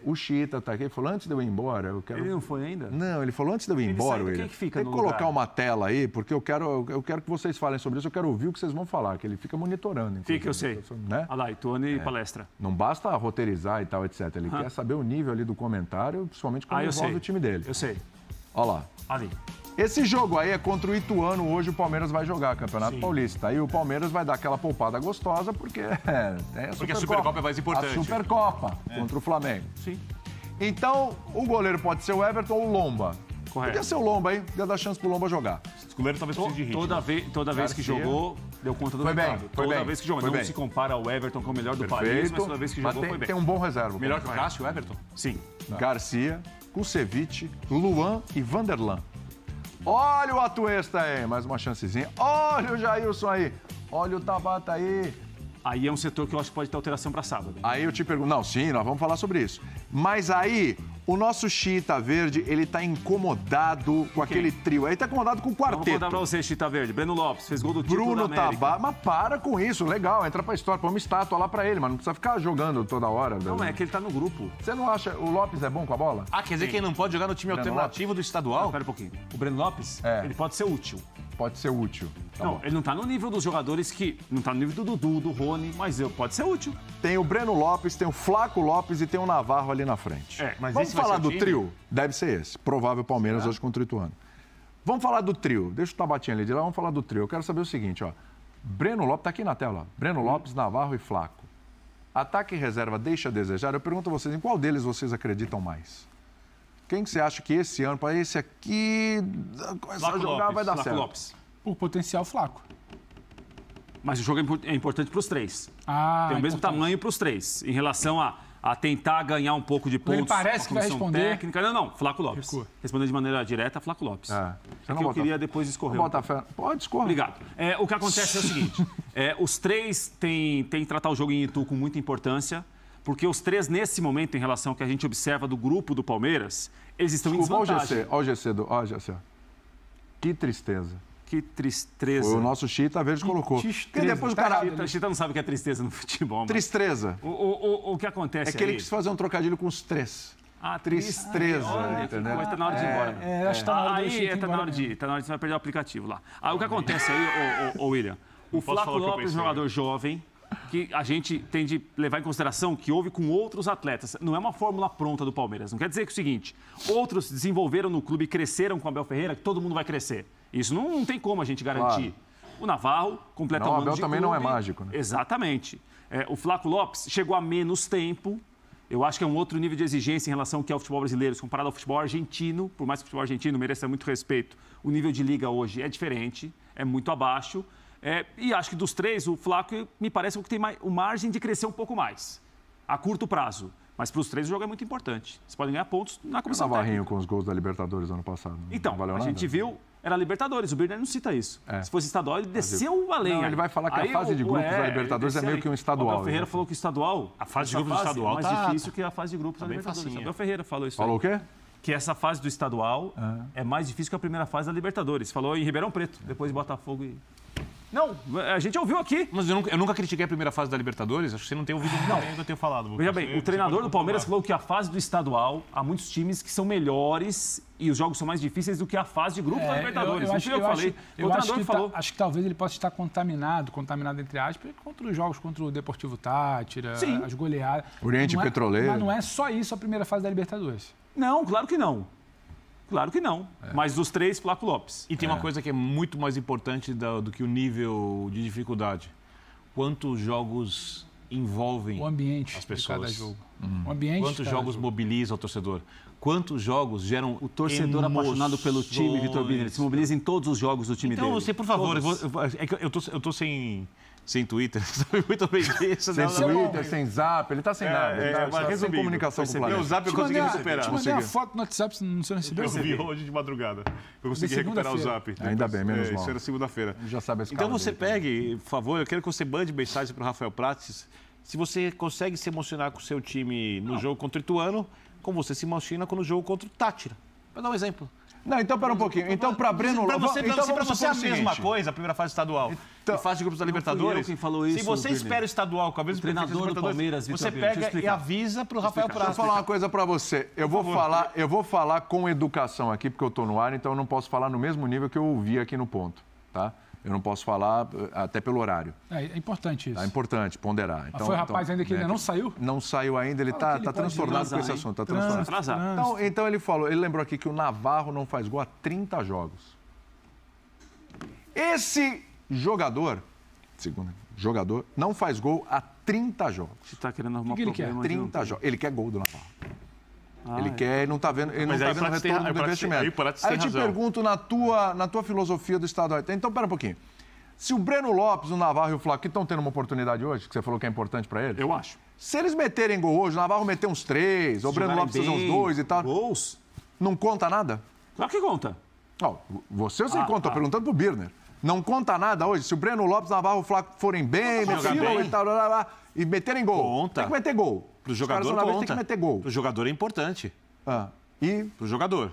O Chita tá aqui, ele falou, antes de eu ir embora, eu quero... Ele não foi ainda? Não, ele falou, antes de eu ir embora, Quem William, que fica tem no que colocar lugar? uma tela aí, porque eu quero que vocês falem sobre isso, eu quero ouvir o que vocês vão falar, que ele fica monitorando. Fica, eu sei. Né? Olha lá, Ituane e palestra. Não basta roteirizar e tal, etc. Ele quer saber o nível ali do comentário, principalmente quando envolve o time dele. Eu sei. Olha lá. Ali. Esse jogo aí é contra o Ituano, hoje o Palmeiras vai jogar Campeonato Paulista. Aí o Palmeiras vai dar aquela poupada gostosa, porque porque a Supercopa é mais importante. A Supercopa contra o Flamengo. Sim. Então, o goleiro pode ser o Everton ou o Lomba. Correto. Podia ser o Lomba aí, ia dar chance pro Lomba jogar. O goleiro talvez precise de ritmo. Toda vez que jogou, deu conta do recado. Toda vez que jogou. Não se compara ao Everton, que é o melhor do país, mas toda vez que jogou foi bem. Tem um bom reserva. Melhor que o Cássio, o Everton? Sim. Garcia, Kusevich, Luan e Vanderlan. Olha o Atuesta aí, mais uma chancezinha. Olha o Jailson aí. Olha o Tabata aí. Aí é um setor que eu acho que pode ter alteração para sábado. Aí eu te pergunto, não, sim, nós vamos falar sobre isso. Mas aí, o nosso Chita Verde, ele tá incomodado com aquele trio. Ele tá incomodado com o quarteto. Vou contar pra você, Chita Verde. Breno Lopes fez gol do título Bruno da América. Tabata, mas para com isso, legal, entra pra história, põe uma estátua lá pra ele, mas não precisa ficar jogando toda hora. Não, é que ele tá no grupo. Você não acha, o Lopes é bom com a bola? Ah, quer dizer que ele não pode jogar no time alternativo do estadual? Espera um pouquinho. O Breno Lopes, ele pode ser útil. Pode ser útil. Tá não, bom. ele não tá no nível dos jogadores que... Não tá no nível do Dudu, do Rony, mas pode ser útil. Tem o Breno Lopes, tem o Flaco Lopes e tem o Navarro ali na frente. Mas vamos esse vai falar ser o do time? trio? Deve ser esse. Provável Palmeiras hoje contra o Ituano. Vamos falar do trio. Deixa o Tabatinha ali de lá, vamos falar do trio. Eu quero saber o seguinte, ó. Breno Lopes, tá aqui na tela, ó. Breno Lopes, Navarro e Flaco. Ataque e reserva deixa a desejar. Eu pergunto a vocês, em qual deles vocês acreditam mais? Quem que você acha que esse ano, para esse aqui, começar a jogar, vai dar Flaco certo? Lopes. O potencial Flaco. Mas o jogo é importante para os três. Tem o mesmo tamanho para os três, em relação a tentar ganhar um pouco de pontos. Ele parece que vai responder. Técnica. Não, Flaco Lopes. Recua. Respondendo de maneira direta, Flaco Lopes. Você É não que eu bota queria fé. depois escorrer. Não bota fé. Pode escorrer. Obrigado. O que acontece é o seguinte, os três têm que tratar o jogo em Itu com muita importância, porque os três, nesse momento, em relação ao que a gente observa do grupo do Palmeiras, eles estão em desvantagem. Olha o GC. Que tristeza. Que tristeza. Foi o nosso Chita Verde colocou. Porque depois o cara... Chita não sabe o que é tristeza no futebol. Tristeza. O que acontece É que ele aí... quis fazer um trocadilho com os três. Tristeza, entendeu? Mas tá na hora de ir embora. Acho que tá na hora do Chita ir tá na embora hora de ir. Tá na hora de você vai perder o aplicativo lá. O que acontece aí, William? O Flaco Lopes é um jogador jovem, que a gente tem de levar em consideração que houve com outros atletas. Não é uma fórmula pronta do Palmeiras. Não quer dizer que é o seguinte, outros desenvolveram no clube e cresceram com o Abel Ferreira, que todo mundo vai crescer. Isso não tem como a gente garantir. Claro. O Navarro completa um ano de clube. O Abel também não é mágico, né? Exatamente. O Flaco Lopes chegou a menos tempo. Eu acho que é um outro nível de exigência em relação ao que é o futebol brasileiro, comparado ao futebol argentino. Por mais que o futebol argentino mereça muito respeito, o nível de liga hoje é diferente, é muito abaixo. E acho que dos três, o Flaco me parece que tem o margem de crescer um pouco mais, a curto prazo. Mas para os três o jogo é muito importante. Vocês podem ganhar pontos na comissão Navarrinho técnica. com os gols da Libertadores ano passado. Então, a gente viu, era Libertadores, o Birner não cita isso. Se fosse estadual, ele desceu além. Não, ele vai falar que a fase de grupos da Libertadores é meio que um estadual. O Abel Ferreira falou que o estadual... A fase de grupos do estadual é mais difícil que a fase de grupos da Libertadores. facinha. O Abel Ferreira falou isso. Falou o quê? Que essa fase do estadual é mais difícil que a primeira fase da Libertadores. Falou em Ribeirão Preto, depois de Botafogo e... Não, a gente ouviu aqui. Mas eu nunca critiquei a primeira fase da Libertadores. Acho que você não tem ouvido muito que eu tenho falado. Veja bem, o treinador do Palmeiras falou que a fase do estadual, há muitos times que são melhores e os jogos são mais difíceis do que a fase de grupo da Libertadores. Não fui eu que falei. O treinador falou. Acho que talvez ele possa estar contaminado entre aspas, contra os jogos contra o Deportivo Tátira, as goleadas. Oriente Petroleiro. Mas não é só isso a primeira fase da Libertadores. Não, claro que não. Claro que não. Mas dos três, Flaco Lopes. E tem uma coisa que é muito mais importante do que o nível de dificuldade. Quantos jogos envolvem o ambiente as pessoas? De cada jogo. O ambiente Quantos jogos mobilizam o torcedor? Quantos jogos geram o torcedor apaixonado pelo time, Vitor Birner? Ele se mobiliza em todos os jogos do time dele. Então, você, por favor, eu tô sem Twitter, sabe muito bem disso. Sem Twitter, sem Zap, ele tá sem nada. Ele tá sem comunicação com o planeta. O Zap eu consegui recuperar. Te mandei uma foto no WhatsApp, não sei se eu vi hoje de madrugada. Eu consegui recuperar o Zap. Ainda bem, menos mal. Isso era segunda-feira. Já sabe esse Então você pegue, por favor, eu quero que você mande mensagem para o Rafael Prates. Se você consegue se emocionar com o seu time no jogo contra o Ituano, como você se emociona no jogo contra o Tátira. Vou dar um exemplo. Não, então pera um pouquinho. Então, para Breno Lopes... Para você é a mesma coisa, a primeira fase estadual e fase de grupos da Libertadores. Quem falou isso, se você espera o estadual com a mesma treinador do Palmeiras, você pega e avisa para o Rafael Prata. Deixa eu falar uma coisa para você. Eu vou falar com educação aqui, porque eu estou no ar, então eu não posso falar no mesmo nível que eu ouvi aqui no ponto, tá? Eu não posso falar até pelo horário. É importante isso. É importante ponderar. Então, foi o rapaz ainda que ainda não saiu? Não saiu ainda, ele está transtornado com esse assunto. Tá transtornado. Então ele falou, ele lembrou aqui que o Navarro não faz gol há 30 jogos. Esse jogador, segundo jogador, não faz gol há 30 jogos. Você está querendo arrumar problema? 30 jogos. Ele quer gol do Navarro. Ele quer, ele não está vendo, ele não está vendo o retorno do investimento. Aí eu te pergunto na tua filosofia do estadual. Então, pera um pouquinho. Se o Breno Lopes, o Navarro e o Flaco estão tendo uma oportunidade hoje, que você falou que é importante para eles? Eu acho. Se eles meterem gol hoje, o Navarro meter uns 3, ou o Breno Lopes fazer uns 2 e tal. Gols? Não conta nada? Claro que conta. Não, você eu sei que conta, estou perguntando pro Birner. Não conta nada hoje? Se o Breno Lopes, Navarro e o Flaco forem bem, e meterem gol. Conta. Tem que meter gol. Pro jogador conta. Tem que meter gol. Pro jogador é importante. E? Pro jogador.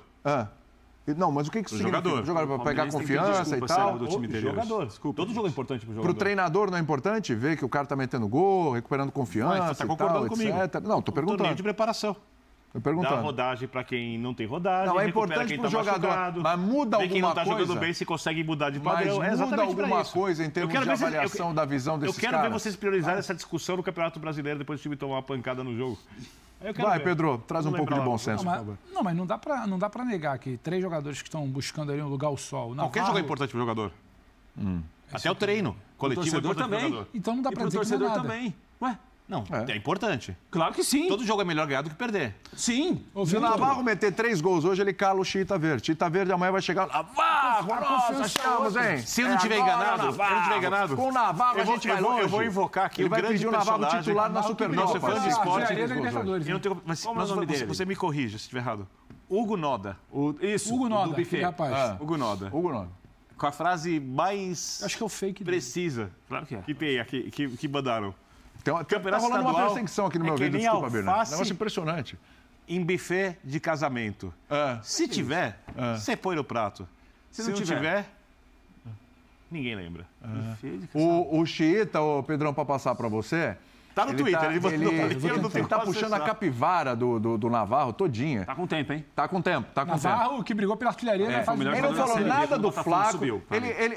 Não, mas o que isso significa? Jogador. O jogador para pegar confiança e tal. Do time dele jogador. Desculpa, todo jogo é importante pro jogador. Pro treinador não é importante ver que o cara tá metendo gol, recuperando confiança Você tá concordando comigo. etc. Não, tô perguntando. Torneio de preparação. Tô perguntando. Dá rodagem para quem não tem rodagem. Não, é importante pro jogador. Mas muda alguma coisa. Quem não tá jogando bem, se consegue mudar de padrão. Mas muda alguma coisa em termos de avaliação da visão desses caras? Eu quero ver vocês priorizarem essa discussão no Campeonato Brasileiro depois do time tomar uma pancada no jogo. Vai, Pedro, traz um pouco de bom senso, por favor. Não, mas não dá para negar que 3 jogadores que estão buscando ali um lugar ao sol. Qualquer jogo é importante pro jogador. Até o treino coletivo é importante pro jogador. Então não dá para dizer que não é nada. Também. Ué? Não, é importante. Claro que sim. Todo jogo é melhor ganhar do que perder. Sim. Se o Navarro meter 3 gols hoje, ele cala o Chita Verde. Chita Verde amanhã vai chegar. Navarro, nossa, achamos, hein? Se eu não tiver enganado, com o Navarro a gente vai longe. Eu vou invocar aqui ele vai pedir o Navarro titular na Supercopa. Nosso fã de esporte. Mas você me corrija se estiver errado. Hugo Noda. Hugo Noda, rapaz. Hugo Noda. Com a frase mais acho que é o fake precisa claro que é. que tem aqui, que mandaram. Tá rolando uma perseguição aqui no meu ouvido, desculpa, Bernardo. Negócio impressionante. Em buffet de casamento. Se tiver, você põe no prato. Se não tiver, ninguém lembra. O Chiita, o Pedrão, para passar para você... Tá no Twitter, ele tá puxando a capivara do Navarro todinha. Tá com tempo, hein? Tá com tempo. Navarro, que brigou pela artilharia. Ele não falou nada do Flaco.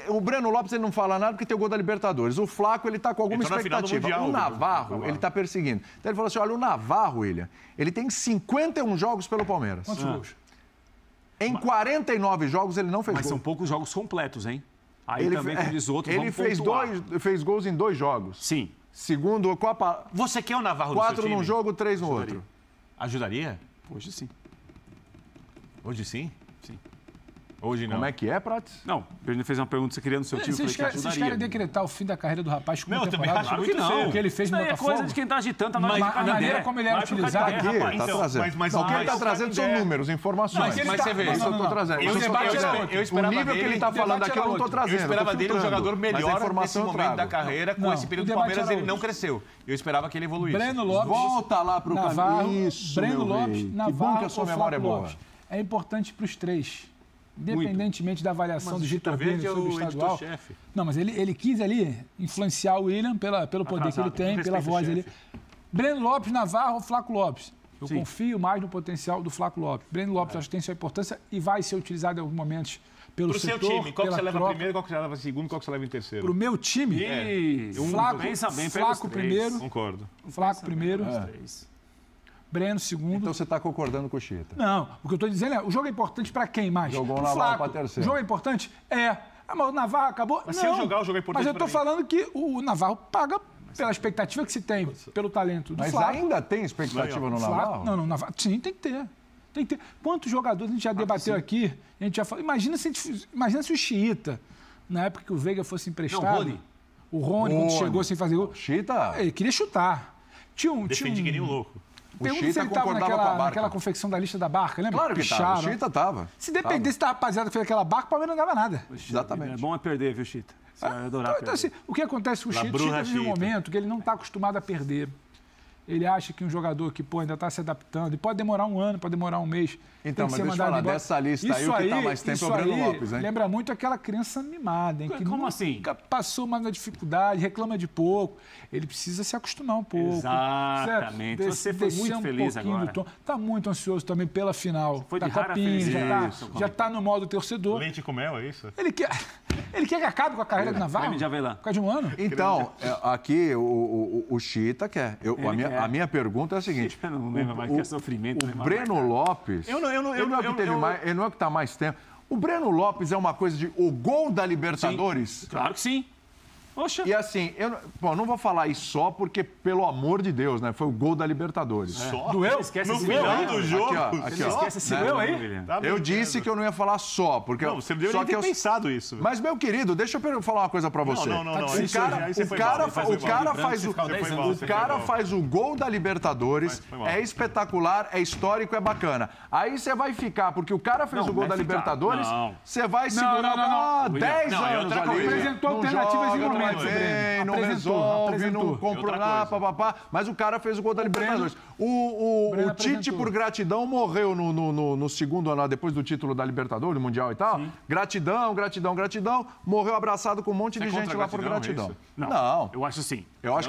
O Breno Lopes ele não fala nada porque tem o gol da Libertadores. O Flaco, ele tá com alguma expectativa. O Navarro, ele tá perseguindo. Então ele falou assim, olha, o Navarro, William, ele tem 51 jogos pelo Palmeiras. Quantos gols? Em 49 jogos ele não fez gol. Mas são poucos jogos completos, hein? Aí também com os outros ele fez gols em 2 jogos. Sim. Segundo, Copa... Você quer o Navarro no seu 4 time? num jogo, 3 no outro. Ajudaria? Hoje sim. Hoje sim? Sim. Hoje não. Como é que é, Prates? Não, ele fez uma pergunta, você queria no seu time, Vocês querem decretar o fim da carreira do rapaz com uma temporada? Claro que não. O que ele fez no Botafogo? É coisa de quem tá agitando, tá Mas a maneira como ele era utilizado... Aqui, tá trazendo. O que ele tá trazendo são números, informações. Mas você vê. Isso eu tô trazendo. O nível que ele tá falando aqui eu não tô trazendo. Eu esperava dele um jogador melhor nesse momento da carreira. Com esse período do Palmeiras ele não cresceu. Eu esperava que ele evoluísse. Breno Lopes... Volta lá pro caminho. Breno Lopes, Navarro, que bom que a sua memória é boa. É importante para os 3. Independentemente da avaliação do Gita Verde sobre o estadual. Não, mas ele quis ali influenciar o William pelo poder que ele tem, pela voz ali. Breno Lopes, Navarro ou Flaco Lopes? Eu confio mais no potencial do Flaco Lopes. Breno Lopes acho que tem sua importância e vai ser utilizado em alguns momentos pelo setor. Pro seu time, qual que você leva primeiro, qual que você leva segundo, qual que você leva em terceiro? Pro meu time, Flaco primeiro. Concordo. Flaco primeiro. Breno, segundo. Então você está concordando com o Chita? Não, o que eu estou dizendo é, o jogo é importante para quem mais? Jogou o Navarro para terceiro. O jogo é importante? Mas o Navarro acabou? Mas não. se eu jogar, o jogo é importante. Mas eu estou falando que o Navarro paga pela expectativa que se tem, pelo talento do Flaco. Mas ainda tem expectativa no Navarro? Não, Navarro. Sim, tem que ter. Tem que ter. Quantos jogadores a gente já debateu aqui? A gente já falou. Imagina se o Chiita, na época que o Veiga fosse emprestado. Não, o Rony, quando chegou sem fazer gol. Chita? Ele queria chutar. Defendi que nem um louco. O Chita concordava com a Barca. Naquela confecção da lista da Barca, lembra? Claro que estava. O Chita estava. Se dependesse da rapaziada que fez aquela Barca, o Palmeiras não ganhava nada. Exatamente. É bom perder, viu, Chita? Você vai adorar então, assim, o que acontece com o Chita, vive um momento que ele não está acostumado a perder. ele acha que um jogador que ainda está se adaptando, e pode demorar um ano, pode demorar um mês. Então, mas deixa eu falar, dessa lista aí, o que está mais tempo é o Breno Lopes, hein? Lembra muito aquela criança mimada, hein? Que como assim? Nunca passou mais na dificuldade, reclama de pouco. Ele precisa se acostumar um pouco. Exatamente. Você foi muito feliz agora. Está muito ansioso também pela final. Foi de da rara Copinha, já está no modo torcedor. Leite com mel, é isso? Ele quer que acabe com a carreira do Navarro? De Avelã. Por causa de um ano? Então, aqui o Chita quer. A minha pergunta é a seguinte. Eu não lembro mais que é sofrimento. O Breno Lopes... Ele não é o que está mais tempo. O Breno Lopes é uma coisa de o gol da Libertadores? Sim, claro que sim. Poxa. E assim, não vou falar isso só porque, pelo amor de Deus, né? Foi o gol da Libertadores. Só? Doeu? Esquece no final do jogo. Aqui, ó. Esquece esse gol aí? Eu disse que eu não ia falar só, porque... Não, você não deveria ter pensado isso. Mas, meu querido, deixa eu falar uma coisa pra você. Não. O cara faz o gol da Libertadores, é espetacular, é histórico, é bacana. Aí você vai ficar, porque o cara fez o gol da Libertadores, você vai segurar 10 anos ali. Apresentou alternativas em momento. Não resolve, não comprou nada, papapá. Mas o cara fez o gol da Libertadores. O Tite, por gratidão, morreu no segundo ano, depois do título da Libertadores, do Mundial e tal. Sim. Gratidão. Morreu abraçado com um monte de gente lá por gratidão. Não. Eu acho sim. Eu acho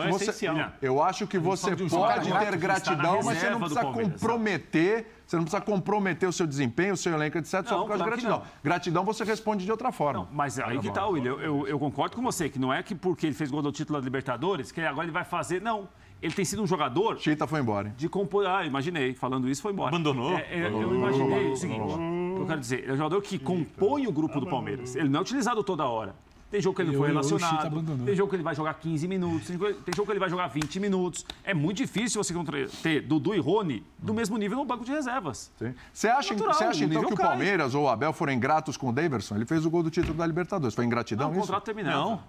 que você pode ter gratidão, mas você não precisa comprometer. Você não precisa comprometer o seu desempenho, o seu elenco, etc., só por causa de gratidão. Gratidão você responde de outra forma. Não, mas aí que tá, William. Eu concordo com você, que não é que porque ele fez gol do título da Libertadores, que agora ele vai fazer. Não. Ele tem sido um jogador... Chita foi embora, hein? De compor... imaginei. Falando isso, foi embora. Abandonou? Eu imaginei o seguinte. Eu quero dizer, ele é um jogador que compõe o grupo do Palmeiras. Ele não é utilizado toda hora. Tem jogo que ele não foi relacionado, tem jogo que ele vai jogar 15 minutos, tem jogo que ele vai jogar 20 minutos. É muito difícil você ter Dudu e Rony do mesmo nível no banco de reservas. Sim. Você acha então que o Palmeiras ou o Abel foram ingratos com o Daverson? Ele fez o gol do título da Libertadores. Foi ingratidão isso? O contrato terminado. Não.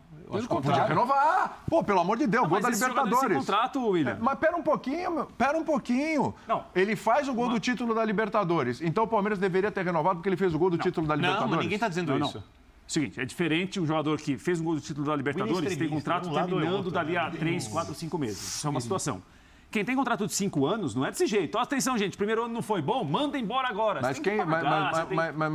Podia renovar. Pô, pelo amor de Deus, gol da Libertadores. Contrato, William. Mas pera um pouquinho. Não. Ele faz o gol do título da Libertadores. Então o Palmeiras deveria ter renovado porque ele fez o gol do título da Libertadores. Não, mas ninguém está dizendo isso. Seguinte, é diferente um jogador que fez um gol do título da Libertadores, tem contrato terminando dali a 3, 4, 5 meses. Isso é uma situação. Quem tem contrato de 5 anos não é desse jeito. Atenção, gente, primeiro ano não foi bom, manda embora agora. Mas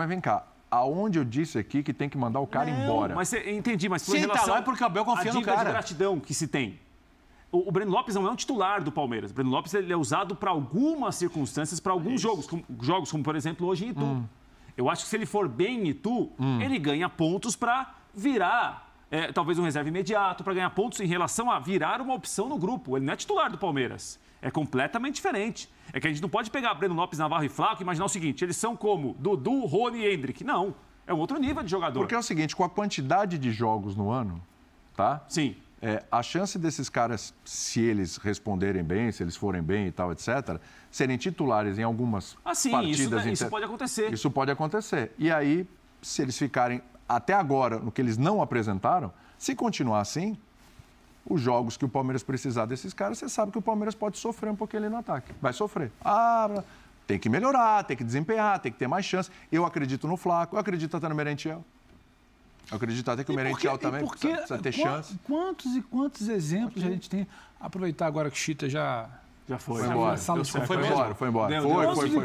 vem cá. Aonde eu disse aqui que tem que mandar o cara embora? Mas entendi, mas por relação lá é porque o Abel confia no cara. A de gratidão que se tem. O Breno Lopes não é um titular do Palmeiras. O Breno Lopes ele é usado para algumas circunstâncias, para alguns jogos, como, por exemplo, hoje em Itu. Eu acho que se ele for bem em Itu, ele ganha pontos para virar, talvez um reserva imediato, para ganhar pontos em relação a virar uma opção no grupo. Ele não é titular do Palmeiras. É completamente diferente. É que a gente não pode pegar Breno Lopes, Navarro e Flaco e imaginar o seguinte, eles são como Dudu, Rony e Endrick. Não, é um outro nível de jogador. Porque é o seguinte, com a quantidade de jogos no ano, tá? Sim. A chance desses caras, se eles responderem bem, se eles forem bem e tal, etc., serem titulares em algumas partidas... Isso pode acontecer. Isso pode acontecer. E aí, se eles ficarem até agora no que eles não apresentaram, se continuar assim, os jogos que o Palmeiras precisar desses caras, você sabe que o Palmeiras pode sofrer um pouquinho ali no ataque. Vai sofrer. Tem que melhorar, tem que desempenhar, tem que ter mais chance. Eu acredito no Flaco, eu acredito até no Merentiel. Eu acredito até que o Merentiel também precisa ter chance. Quantos exemplos a gente tem? Aproveitar agora que o Chita já foi embora. Foi embora.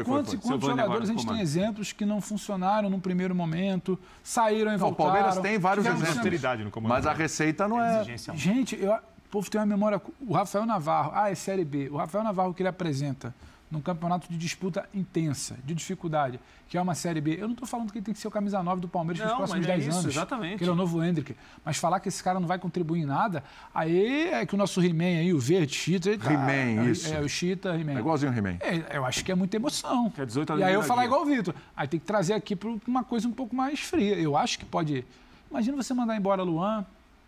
Quantos jogadores a gente tem exemplos que não funcionaram num primeiro momento, saíram e voltaram? O Palmeiras tem vários exemplos. Mas a receita não é... Gente, o povo tem uma memória... O Rafael Navarro, é Série B. O Rafael Navarro que ele apresenta num campeonato de disputa intensa, de dificuldade, que é uma Série B. Eu não estou falando que ele tem que ser o camisa 9 do Palmeiras nos próximos 10 anos. Exatamente. Que ele é o novo Endrick. Mas falar que esse cara não vai contribuir em nada, aí é que o nosso He-Man aí, o verde, Chita... He-Man, o Chita, He-Man. É igualzinho o He-Man. Eu acho que é muita emoção. É 18 e aí eu falar igual o Vitor. Aí tem que trazer aqui para uma coisa um pouco mais fria. Eu acho que pode... Imagina você mandar embora Luan,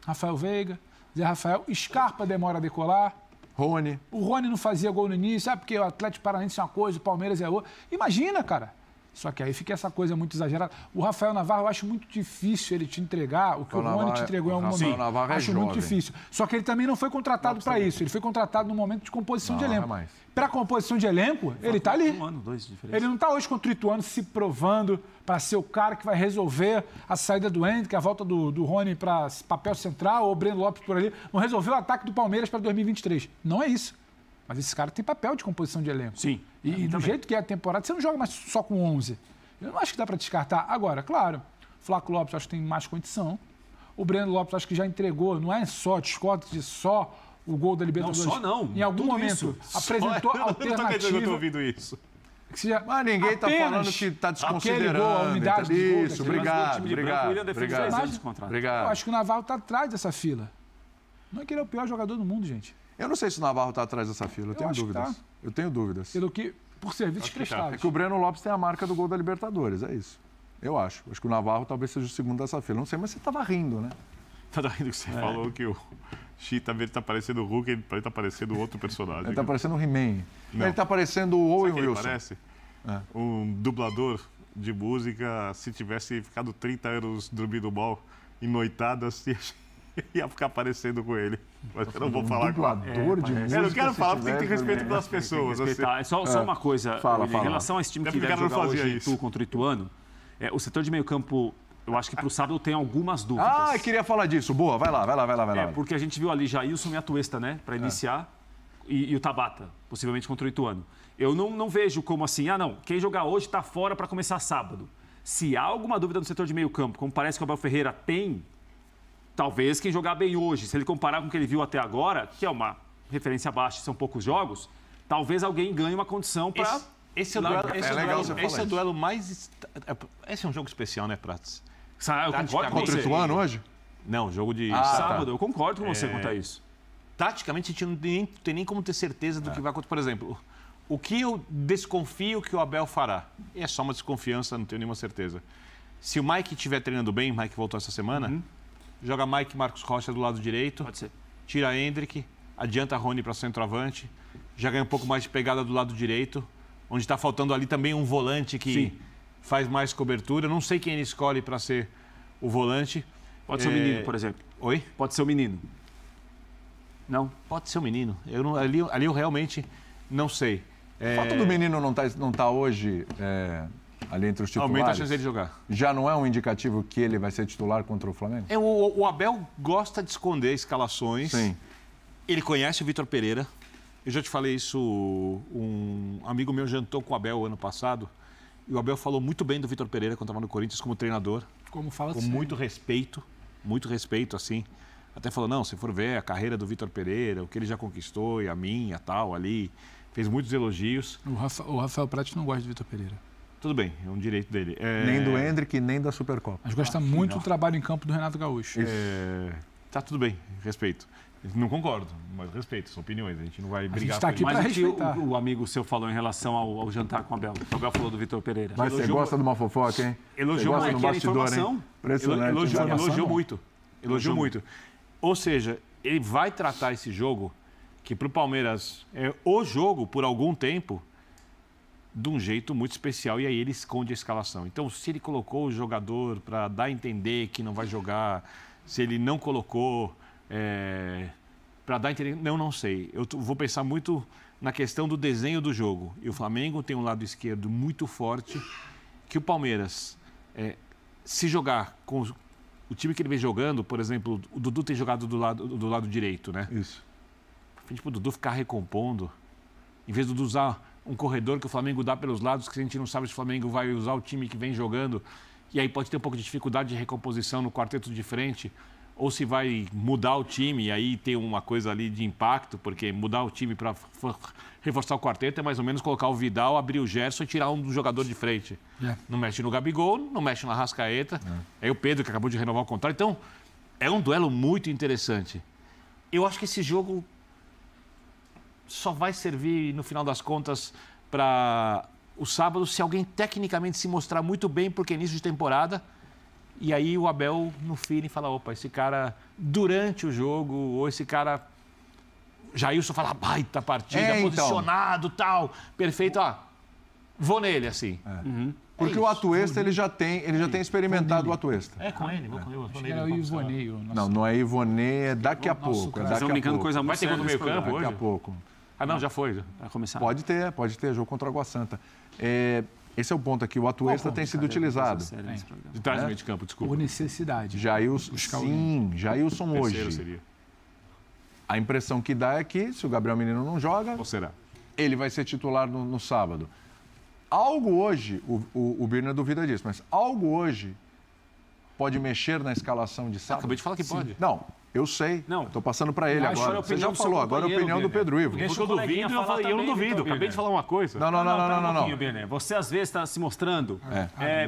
Rafael Veiga, Zé Rafael, Scarpa demora a decolar... Rony. O Rony não fazia gol no início, porque o Atlético Paranaense é uma coisa, o Palmeiras é outra. Imagina, cara. Só que aí fica essa coisa muito exagerada. O Rafael Navarro, eu acho muito difícil ele te entregar o que o Rony te entregou em algum momento. Acho muito difícil. Só que ele também não foi contratado para isso. Ele foi contratado no momento de composição de elenco. Para composição de elenco, ele está ali. Um ano, 2 de diferença. Ele não está hoje contra o Ituano se provando para ser o cara que vai resolver a saída do Endrick, a volta do Rony para papel central, ou o Breno Lopes por ali. Não resolveu o ataque do Palmeiras para 2023. Não é isso. Mas esse cara tem papel de composição de elenco. Sim. E do jeito que é a temporada, você não joga mais só com 11. Eu não acho que dá para descartar. Agora, claro, o Flaco Lopes acho que tem mais condição. O Breno Lopes acho que já entregou, não é só, discordo de só o gol da Libertadores. Não, só não. Em algum momento apresentou alternativa. Eu não tô ouvindo isso. Mas ninguém está falando que está desconsiderando. Gol, a unidade do gol, isso, obrigado. Eu acho que o Navarro está atrás dessa fila. Não é que ele é o pior jogador do mundo, gente. Eu não sei se o Navarro está atrás dessa fila, eu tenho dúvidas. Tá. Eu tenho dúvidas. Por serviços prestados. É que o Breno Lopes tem a marca do gol da Libertadores, é isso. Eu acho. Acho que o Navarro talvez seja o segundo dessa fila. Não sei, mas você estava rindo, né? Tá rindo que você falou que o Chita está parecendo o Hulk, ele está parecendo outro personagem. Ele está parecendo o He-Man. Ele está parecendo o Owen Wilson. Parece um dublador de música, se tivesse ficado 30 anos dormindo mal, em noitadas, ia ficar parecendo com ele. Mas eu não vou falar dublador de música. Eu não quero falar porque tem que ter respeito pelas pessoas. É só uma coisa, em relação a esse time que deve jogar hoje Itu contra o Ituano, o setor de meio campo, eu acho que para o sábado tem algumas dúvidas. Eu queria falar disso. Boa, vai lá. Porque a gente viu ali Jailson e Atuesta, né, para iniciar, e o Tabata, possivelmente contra o Ituano. Eu não vejo como assim, quem jogar hoje está fora para começar sábado. Se há alguma dúvida no setor de meio campo, como parece que o Abel Ferreira tem, talvez quem jogar bem hoje, se ele comparar com o que ele viu até agora, que é uma referência baixa, são poucos jogos, talvez alguém ganhe uma condição para... Esse é o duelo mais... Esse é um jogo especial, né, Prats? Eu concordo com contra o Ituano hoje? Não, jogo de sábado. Eu concordo com você quanto a isso. Taticamente, a gente não tem nem como ter certeza do que vai acontecer. Por exemplo, o que eu desconfio que o Abel fará? E é só uma desconfiança, não tenho nenhuma certeza. Se o Mike estiver treinando bem, o Mike voltou essa semana, joga Mike Marcos Rocha do lado direito, pode ser. Tira Hendrick, adianta Rony para centroavante, já ganha um pouco mais de pegada do lado direito, onde está faltando ali também um volante que faz mais cobertura. Não sei quem ele escolhe para ser o volante. Pode ser o menino, por exemplo. Oi? Pode ser o menino. Não? Pode ser o menino. Ali eu realmente não sei. O fato do menino não tá hoje ali entre os titulares... Aumenta a chance dele jogar. Já não é um indicativo que ele vai ser titular contra o Flamengo? O Abel gosta de esconder escalações. Sim. Ele conhece o Vitor Pereira. Eu já te falei isso, um amigo meu jantou com o Abel ano passado. E o Abel falou muito bem do Vitor Pereira quando estava no Corinthians como treinador. Como fala com muito respeito, assim. Até falou, não, se for ver a carreira do Vitor Pereira, o que ele já conquistou e a minha, tal, ali. Fez muitos elogios. O Rafael Prati não gosta do Vitor Pereira. Tudo bem, é um direito dele. Nem do Hendrick, nem da Supercopa. Mas gosta muito do trabalho em campo do Renato Gaúcho. Tá tudo bem, respeito. Não concordo, mas respeito, são opiniões, a gente não vai brigar. Tá aqui para respeitar. O amigo seu falou em relação ao jantar com o Abel. O Abel falou do Vitor Pereira. Mas você gosta de uma fofoca, hein? Elogiou no bastidor, hein? Elogiou muito. Ou seja, ele vai tratar esse jogo, que para o Palmeiras é o jogo por algum tempo, de um jeito muito especial, e aí ele esconde a escalação. Então, se ele colocou o jogador para dar a entender que não vai jogar, se ele não colocou para dar a entender... Não sei. Eu vou pensar muito na questão do desenho do jogo. E o Flamengo tem um lado esquerdo muito forte, que o Palmeiras, se jogar com o time que ele vem jogando, por exemplo, o Dudu tem jogado do lado direito, né? Isso. Tipo, o Dudu ficar recompondo, em vez de Dudu usar um corredor que o Flamengo dá pelos lados, que a gente não sabe se o Flamengo vai usar o time que vem jogando, e aí pode ter um pouco de dificuldade de recomposição no quarteto de frente, ou se vai mudar o time e aí ter uma coisa ali de impacto, porque mudar o time para reforçar o quarteto é mais ou menos colocar o Vidal, abrir o Gerson e tirar um do jogador de frente. Não mexe no Gabigol, não mexe na Arrascaeta. É o Pedro que acabou de renovar o contrato. Então, é um duelo muito interessante. Eu acho que esse jogo só vai servir, no final das contas, para o sábado, se alguém tecnicamente se mostrar muito bem, porque é início de temporada. E aí o Abel, no feeling, fala, opa, esse cara, durante o jogo, ou esse cara... Jailson fala, baita partida, posicionado, tal, perfeito, vou nele, assim. Porque o Atuesta, ele já tem experimentado o Atuesta. Com ele, vou com ele. Era o Ivonei. Não é Ivonei, é daqui a pouco. Estão brincando coisa muito séria no meio campo hoje? Daqui a pouco. Não, já foi. Vai começar. Pode ter, jogo contra a Água Santa. Esse é o ponto aqui, o Atuesta tem sido utilizado. De trás do meio de campo, desculpa. Por necessidade. Jailson hoje. Seria. A impressão que dá é que, se o Gabriel Menino não joga, Ou será? ele vai ser titular no sábado. Algo hoje, o Birner duvida disso, mas algo hoje pode mexer na escalação de sábado? Acabei de falar que pode. Não, eu sei. Não. Estou passando para ele Acho agora. a Você opinião já do seu falou, agora a opinião do companheiro, Pedro Ivo. Deixa eu coleguinha duvido, falar eu não também, duvido. Vitor Acabei de falar uma coisa. Não. Um pouquinho, Birner. Você, às vezes, está se mostrando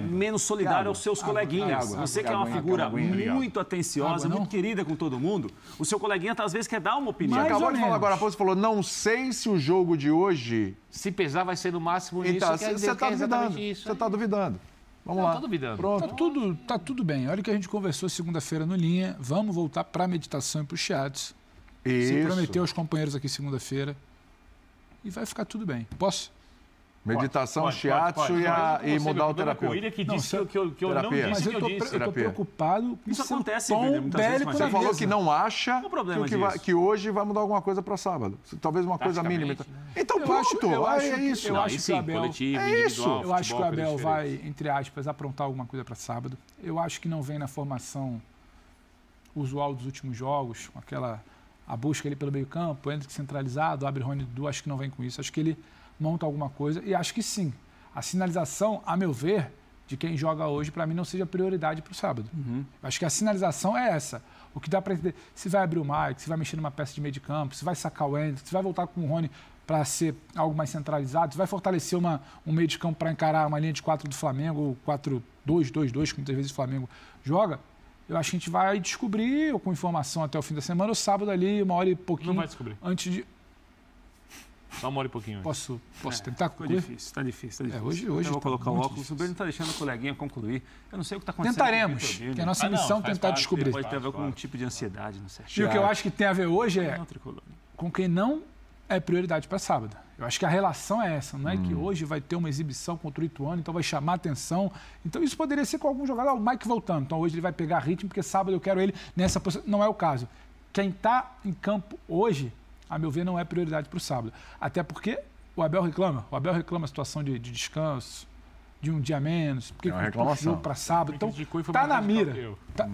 menos solidário aos seus coleguinhas. Você que é uma figura muito atenciosa, muito querida com todo mundo, o seu coleguinha, às vezes, quer dar uma opinião. Você acabou de falar agora há pouco, você falou, não sei se o jogo de hoje... Se pesar, vai ser no máximo nisso. Então, quer dizer você está que é duvidando. exatamente isso. Você está duvidando. Vamos Não, lá. tô duvidando. Pronto. Tá tudo bem. Olha o que a gente conversou segunda-feira no Linha. Vamos voltar para a meditação e para o shiatsu. Se prometeu aos companheiros aqui segunda-feira. E vai ficar tudo bem. Posso? Meditação, shiatsu e modal terapêutico. William que disse que eu não terapia. Mas disse eu que eu disse. tô preocupado com Isso seu acontece, tom William, muitas vezes, bélico mas na Você falou mesa. que não acha Qual o problema disso? que hoje vai mudar alguma coisa para sábado. Talvez uma coisa mínima. Então pronto, é isso. Eu acho que o Abel... coletivo, É individual, isso. Eu acho que o futebol, Abel diferente. vai, entre aspas, aprontar alguma coisa para sábado. Eu acho que não vem na formação usual dos últimos jogos, com a busca ali pelo meio campo, Endrick centralizado, abre Rony Dudu, acho que não vem com isso. Acho que ele monta alguma coisa e acho que sim. A sinalização, a meu ver, de quem joga hoje, para mim não seja prioridade para o sábado. Acho que a sinalização é essa. O que dá para entender, se vai abrir o Mike, se vai mexer numa peça de meio de campo, se vai sacar o Endrick, se vai voltar com o Rony para ser algo mais centralizado, se vai fortalecer um meio de campo para encarar uma linha de 4 do Flamengo, ou 4-2-2-2, que muitas vezes o Flamengo joga, eu acho que a gente vai descobrir, ou com informação até o fim da semana, ou sábado ali, 1 hora e pouquinho. Não vai descobrir. Antes de... Só 1 hora e pouquinho. Posso tentar Ficou concluir? difícil, tá difícil. Hoje eu vou tá colocar o muito óculos. difícil. O Birner está deixando o coleguinha concluir. Eu não sei o que está acontecendo. Tentaremos, com o Vitor Birner. que a nossa missão é faz tentar parte, descobrir. Pode ter a ver com um tipo de ansiedade, não sei. E o que eu acho que tem a ver hoje é Não, tricolor. com quem não é prioridade para sábado. Eu acho que a relação é essa, não é que hoje vai ter uma exibição contra o Ituano, então vai chamar atenção. Então isso poderia ser com algum jogador, o Mike voltando. Então hoje ele vai pegar ritmo, porque sábado eu quero ele nessa posição. Não é o caso. Quem está em campo hoje, a meu ver, não é prioridade para o sábado. Até porque o Abel reclama. O Abel reclama a situação de descanso, de um dia menos, porque É uma reclamação. jogo para sábado. Então criticou e foi tá mais na radical mira. que eu. Tá-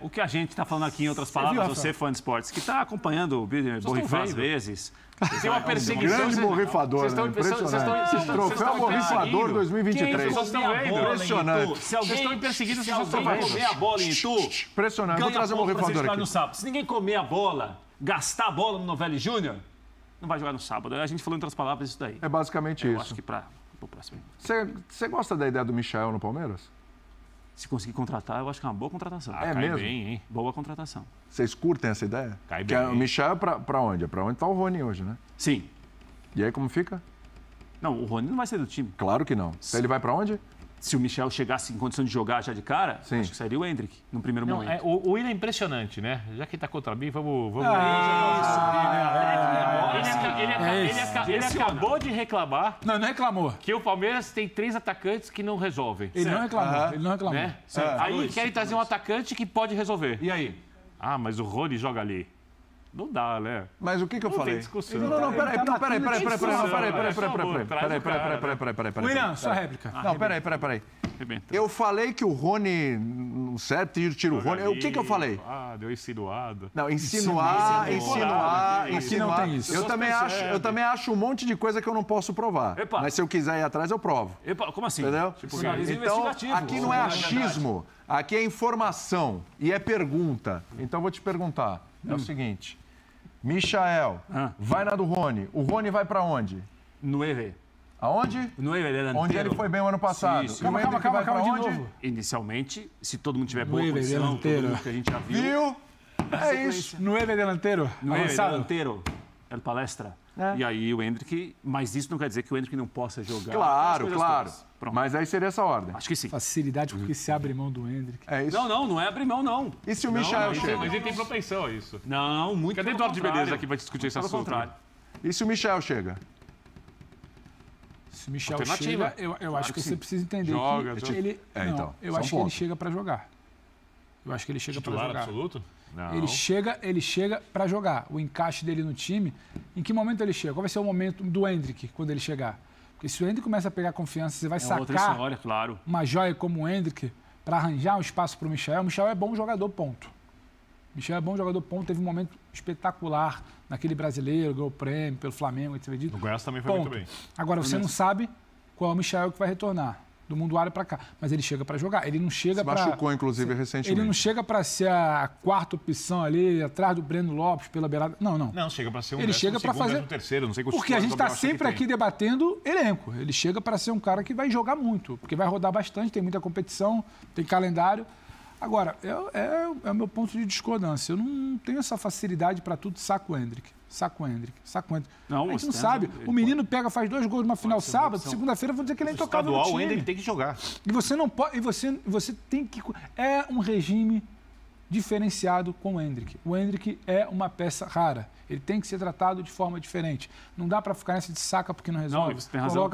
O que a gente está falando aqui em outras viu, palavras, Rafael? você, fã de esportes, que está acompanhando o Birner borrifar às vendo. vezes. Tem uma perseguição. Grande borrifador, Vocês estão né? Impressionante. Troféu borrifador 2023. Vocês estão vendo? Impressionante. Se alguém, Vocês estão me perseguindo, se vocês estão alguém vendo. comer a bola em Itu, Impressionante. Vou ganha trazer um ponto pra você borrifador jogar aqui. no sábado. Se ninguém comer a bola, gastar a bola no Novelli Júnior, não vai jogar no sábado. A gente falou em outras palavras isso daí. É basicamente Eu isso. acho que para o próximo. Você gosta da ideia do Michael no Palmeiras? Se conseguir contratar, eu acho que é uma boa contratação. É Cai mesmo? bem, hein? Boa contratação. Vocês curtem essa ideia? Cai Que bem. o Michael é pra onde? É pra onde tá o Rony hoje, né? Sim. E aí como fica? Não, o Rony não vai sair do time. Claro que não. Então ele vai pra onde? Se o Michel chegasse em condição de jogar já de cara, Sim. acho que seria o Endrick no primeiro Não, momento. o William é impressionante, né? Já que ele tá contra mim, vamos... Ele acabou de reclamar Não reclamou. que o Palmeiras tem 3 atacantes que não resolvem. Ele não reclamou. Ele não reclamou. Né? Aí querem trazer um atacante que pode resolver. E aí? Ah, mas o Rony joga ali. Não dá, né? Mas o que eu Não falei? tem discussão. Não, peraí. William, sua réplica. Não, peraí. Arrebenta. Eu falei que o Rony, certo, tira o Rony. O que eu falei? Ah, deu insinuado. Não, insinuar. Aqui não tem isso. Eu também acho um monte de coisa que eu não posso provar. Epa. Mas se eu quiser ir atrás, eu provo. Epa, como assim? Entendeu? Jornalismo Então, investigativo. aqui não é achismo, aqui é informação e é pergunta. Então, eu vou te perguntar. É o seguinte. Michael, vai na do Rony. O Rony vai pra onde? 9. Aonde? 9 delantero. Onde ele foi bem o ano passado. Sim, sim. E o Endrick vai pra de onde? novo. Inicialmente, se todo mundo tiver boa 9 condição, todo delantero. mundo que a gente já viu. Viu? É isso. No é delantero. 9 Avançado. delantero. El Palestra. É. E aí o Endrick... Mas isso não quer dizer que o Endrick não possa jogar. Claro, As coisas claro. todas. Pronto. Mas aí seria essa ordem. Acho que sim. Facilidade com que se abre mão do Endrick. É isso. Não é abrir mão, não. E se o Michael chega? Mas ele tem propensão a isso. Não, muito Cadê pelo Eduardo de contrário. Beleza que vai discutir esse Pelo assunto? contrário. E se o Michael chega? Se o Michel Alternativa. chega, eu acho que você precisa entender Joga, que joga. ele... É, não, então, eu só um acho que ele ponto. chega para jogar. Eu acho que ele chega para Titular jogar. absoluto? Não. Ele chega para jogar. O encaixe dele no time, em que momento ele chega? Qual vai ser o momento do Endrick quando ele chegar? Porque se o Endrick começa a pegar confiança, você vai É outra sacar história, claro. uma joia como o Endrick para arranjar um espaço para o Michel é bom jogador, ponto. Michel é bom jogador, ponto. Teve um momento espetacular naquele brasileiro, ganhou o prêmio pelo Flamengo, etc. O Goiás também foi muito bem. Agora, você não sabe qual é o Michel que vai retornar. Do mundo árabe para cá. Mas ele chega para jogar. Ele não chega para... machucou, inclusive, recentemente. Ele não chega para ser a quarta opção ali, atrás do Breno Lopes, pela beirada. Não. Não, chega para ser um ele chega para fazer terceiro, não sei quantos. porque a gente está sempre aqui debatendo elenco. Ele chega para ser um cara que vai jogar muito, porque vai rodar bastante, tem muita competição, tem calendário. Agora, é o meu ponto de discordância. Eu não tenho essa facilidade para tudo, saco Endrick. Não, a gente não sabe. O menino pega, faz 2 gols numa final sábado, segunda-feira eu vou dizer que ele é intocável no time. O Endrick tem que jogar. E você não pode. E você tem que. É um regime diferenciado com o Endrick. O Endrick é uma peça rara. Ele tem que ser tratado de forma diferente. Não dá para ficar nessa de saca porque não resolve. Não, você tem razão.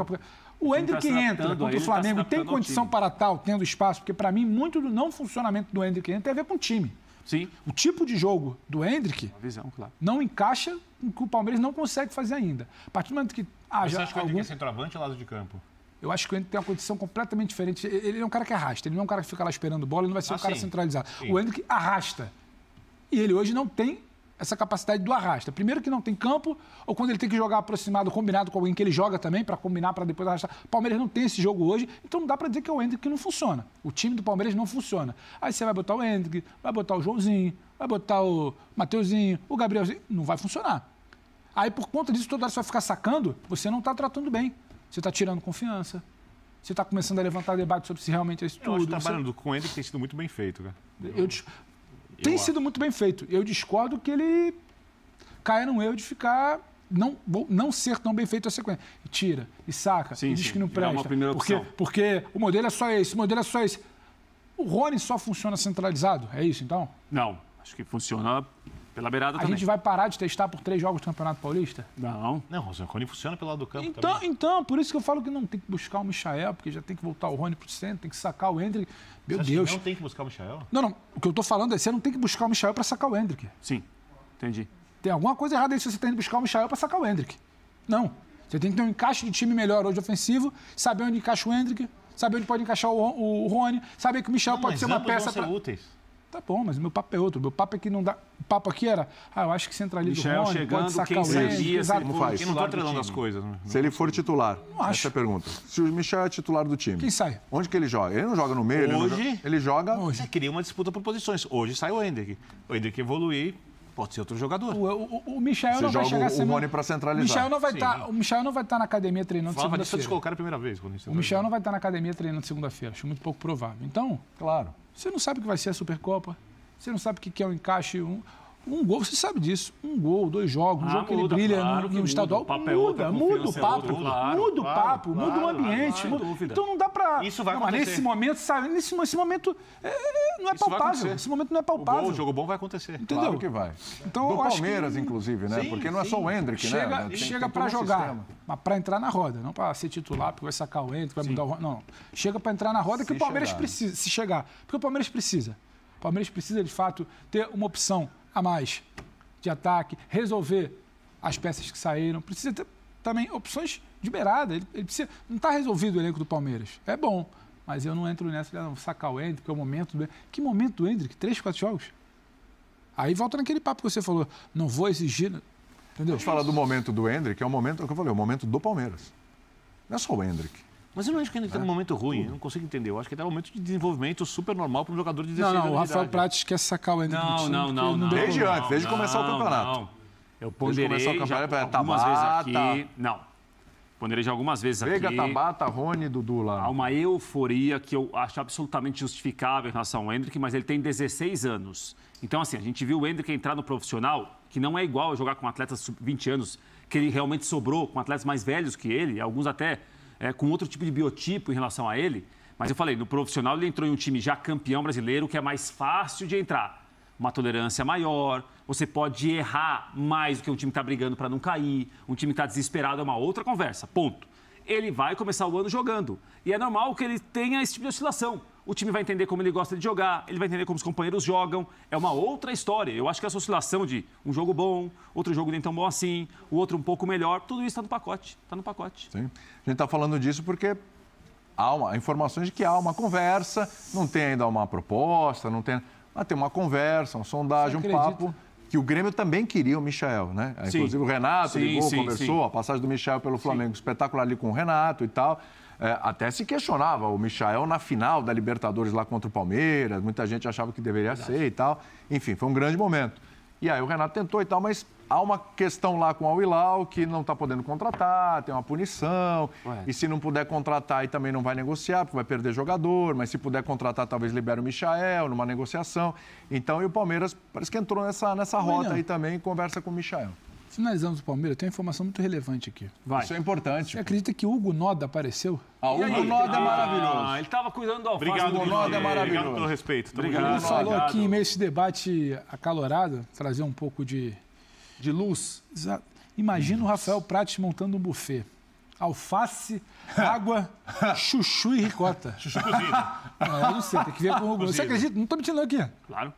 O Endrick entra contra o Flamengo, tem condição para tal, tendo espaço, porque para mim muito do não funcionamento do Endrick tem a ver com o time. Sim. O tipo de jogo do Endrick não encaixa com o que o Palmeiras não consegue fazer ainda. A partir do momento que Você acha que o Endrick é centroavante ou lado de campo? Eu acho que o Endrick tem uma condição completamente diferente. Ele é um cara que arrasta, ele não é um cara que fica lá esperando bola, ele não vai ser um cara centralizado. Sim. O Endrick arrasta. E ele hoje não tem essa capacidade do arrasta. Primeiro que não tem campo, ou quando ele tem que jogar aproximado, combinado com alguém que ele joga também, para combinar, para depois arrastar. O Palmeiras não tem esse jogo hoje, então não dá para dizer que é o Endrick que não funciona. O time do Palmeiras não funciona. Aí você vai botar o Endrick, vai botar o Joãozinho, vai botar o Mateuzinho, o Gabrielzinho, não vai funcionar. Aí por conta disso, toda hora você vai ficar sacando, você não está tratando bem. Você está tirando confiança. Você está começando a levantar debate sobre se realmente é isso tudo. Eu acho que trabalhando com o Endrick tem sido muito bem feito, cara. Tem sido muito bem feito. Eu discordo que ele caia no erro de ficar... Não ser tão bem feito a sequência. E tira, e saca, e diz que não presta. Uma primeira opção. Porque o modelo é só esse, O Rony só funciona centralizado? É isso, então? Não. Acho que funciona pela beirada também. A gente vai parar de testar por 3 jogos do Campeonato Paulista? Não. Não, o Rony funciona pelo lado do campo também. Então, por isso que eu falo que não tem que buscar o Michael, porque já tem que voltar o Rony pro centro, tem que sacar o Endrick. Meu Deus. Não tem que buscar o Michael? Não. O que eu tô falando é que você não tem que buscar o Michael para sacar o Endrick. Sim, entendi. Tem alguma coisa errada aí se você tem que buscar o Michael para sacar o Endrick. Não. Você tem que ter um encaixe de time melhor hoje ofensivo, saber onde encaixa o Endrick, saber onde pode encaixar o Rony, saber que o Michael pode ser uma peça para úteis. Tá bom, mas o meu papo é outro. O meu papo é que não dá. O papo aqui era, eu acho que centraliza Michel o Rony, chegando, pode sacar o Endrick. Como faz? Eu não estou treinando as coisas. Né? Se ele for titular, não acho. essa é a pergunta. Se o Michel é titular do time, quem sai? Onde que ele joga? Ele não joga no meio, ele joga... Hoje. Queria uma disputa por posições. Hoje sai o Endrick. O Endrick evoluir, pode ser outro jogador. O Michel Você não vai chegar a ser... o Rony para centralizar. O Michel não vai estar na academia treinando segunda-feira. Só descolocar a primeira vez. O Michel não vai estar na academia treinando segunda-feira. Acho muito pouco provável. Então, claro, você não sabe o que vai ser a Supercopa. Você não sabe o que é um encaixe, um gol, você sabe disso. 1 gol, 2 jogos, um jogo que ele brilha no estadual. Muda o papo, muda o ambiente. Então não dá para... Isso vai acontecer. Mas nesse momento, sabe, nesse momento não é palpável. Esse momento não é palpável. O jogo bom vai acontecer. Entendeu? Claro que vai. Então, do Palmeiras, inclusive, né? Porque não é só o Endrick, né? Chega para jogar, mas para entrar na roda, não para ser titular, porque vai sacar o Endrick, vai mudar o... Não. Chega para entrar na roda que o Palmeiras precisa, se chegar. Porque o Palmeiras precisa. O Palmeiras precisa, de fato, ter uma opção a mais de ataque, resolver as peças que saíram. Precisa ter também opções de beirada. Ele precisa... Não está resolvido o elenco do Palmeiras. É bom, mas eu não entro nessa, não, sacar o Endrick, que é o momento do... Que momento do Endrick? 3, 4 jogos? Aí volta naquele papo que você falou. Não vou exigir... Entendeu? A gente fala do momento do Endrick, é o momento, é o que eu falei, o momento do Palmeiras. Não é só o Endrick. Mas eu não acho que ele está num momento ruim, eu não consigo entender. Eu acho que ele está num momento de desenvolvimento super normal para um jogador de 16 anos. Não, o Rafael Prates quer sacar o Endrick do time. Não. Desde começar o campeonato. Não. Eu ponderei já algumas vezes aqui. Não. Ponderei já algumas vezes aqui. Veiga, Tabata, Rony, Dudu lá. Há uma euforia que eu acho absolutamente justificável em relação ao Endrick, mas ele tem 16 anos. Então, assim, a gente viu o Endrick entrar no profissional, que não é igual a jogar com atletas sub-20 anos, que ele realmente sobrou com atletas mais velhos que ele, alguns até... com outro tipo de biotipo em relação a ele. Mas eu falei, no profissional ele entrou em um time já campeão brasileiro, que é mais fácil de entrar. Uma tolerância maior, você pode errar mais do que um time que está brigando para não cair, um time que está desesperado, é uma outra conversa, ponto. Ele vai começar o ano jogando. E é normal que ele tenha esse tipo de oscilação. O time vai entender como ele gosta de jogar, ele vai entender como os companheiros jogam. É uma outra história. Eu acho que essa oscilação de um jogo bom, outro jogo nem tão bom assim, o outro um pouco melhor, tudo isso está no pacote. Está no pacote. Sim. A gente está falando disso porque há informações de que há uma conversa, não tem ainda uma proposta, não tem... a ter uma conversa, uma sondagem, um papo, que o Grêmio também queria o Michael, né? Sim. Inclusive o Renato ligou, conversou, sim. a passagem do Michael pelo Flamengo espetacular ali com o Renato e tal. Até se questionava o Michael na final da Libertadores lá contra o Palmeiras, muita gente achava que deveria ser e tal. Enfim, foi um grande momento. E aí o Renato tentou e tal, mas há uma questão lá com o Al Hilal que não está podendo contratar, tem uma punição. E se não puder contratar, aí também não vai negociar, porque vai perder jogador. Mas se puder contratar, talvez libere o Michael numa negociação. Então, e o Palmeiras parece que entrou nessa rota aí também e conversa com o Michael. Finalizamos o Palmeiras, tem uma informação muito relevante aqui. Isso é importante. Você acredita que o Hugo Noda apareceu? O Hugo Noda é maravilhoso. Ele estava cuidando do alface. Obrigado, Hugo Noda é maravilhoso. Obrigado pelo respeito. Obrigado. Ele falou aqui, em meio a esse debate acalorado, trazer um pouco de luz. Exato. Imagina o Rafael Prates montando um buffet. Alface, água, chuchu e ricota. Chuchu cozido. Eu não sei, tem que ver com o Hugo. Você acredita? Não estou mentindo aqui. Claro.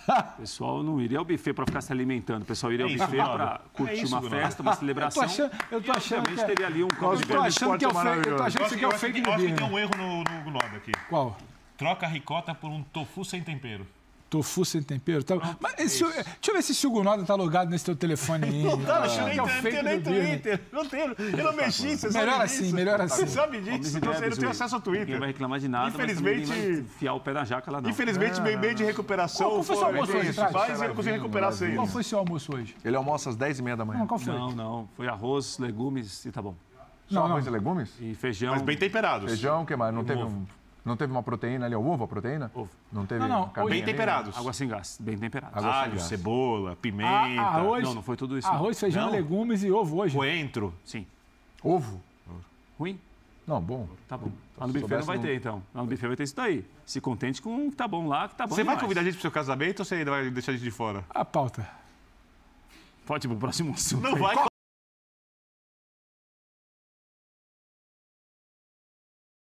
O pessoal não iria ao buffet para ficar se alimentando. O pessoal iria ao buffet para curtir uma festa, uma celebração. Eu tô achando que teria ali um eu tô achando que é o fake. Eu tô achando que é o fake Eu acho que do tem um erro no Noda aqui. Qual? Troca a ricota por um tofu sem tempero. Tofu sem tempero. Tá... Mas deixa eu ver se o Hugo Noda tá logado nesse teu telefone aí. Não tá, achando que é o fake nem do Bino. Twitter. Não tenho. Eu não mexi, você Melhor sabe assim, disso. melhor assim. Você sabe disso. Então, eu não tenho acesso ao Twitter. Ninguém vai reclamar de nada, Infelizmente, mas também ninguém vai enfiar o pé na jaca lá, não. Infelizmente, meio de recuperação. Qual foi seu almoço hoje, Traz? Mas eu consegui recuperar sem Qual isso. foi seu almoço hoje? Ele almoça às 10h30 da manhã. Não, qual foi? Não. Foi arroz, legumes e tá bom. Só arroz e legumes? E feijão. Mas bem temperados. Feijão, o que mais? Não teve uma proteína ali? Ovo, a proteína? Ovo. Não teve Não. carninha Bem temperados. Água sem gás, bem temperado. Água sem Alho, gás. cebola, pimenta, Arroz, Não foi tudo isso. arroz, feijão, Não. legumes e ovo hoje. coentro. Sim. Ovo? Ruim? Não, bom. Tá bom. Lá no buffet soubesse, não vai não- ter, então. Lá no buffet vai ter isso daí. Se contente com o que tá bom lá, que tá bom Você vai demais. convidar a gente pro seu casamento ou você ainda vai deixar a gente de fora? A pauta. Pode ir pro próximo assunto. Não vai.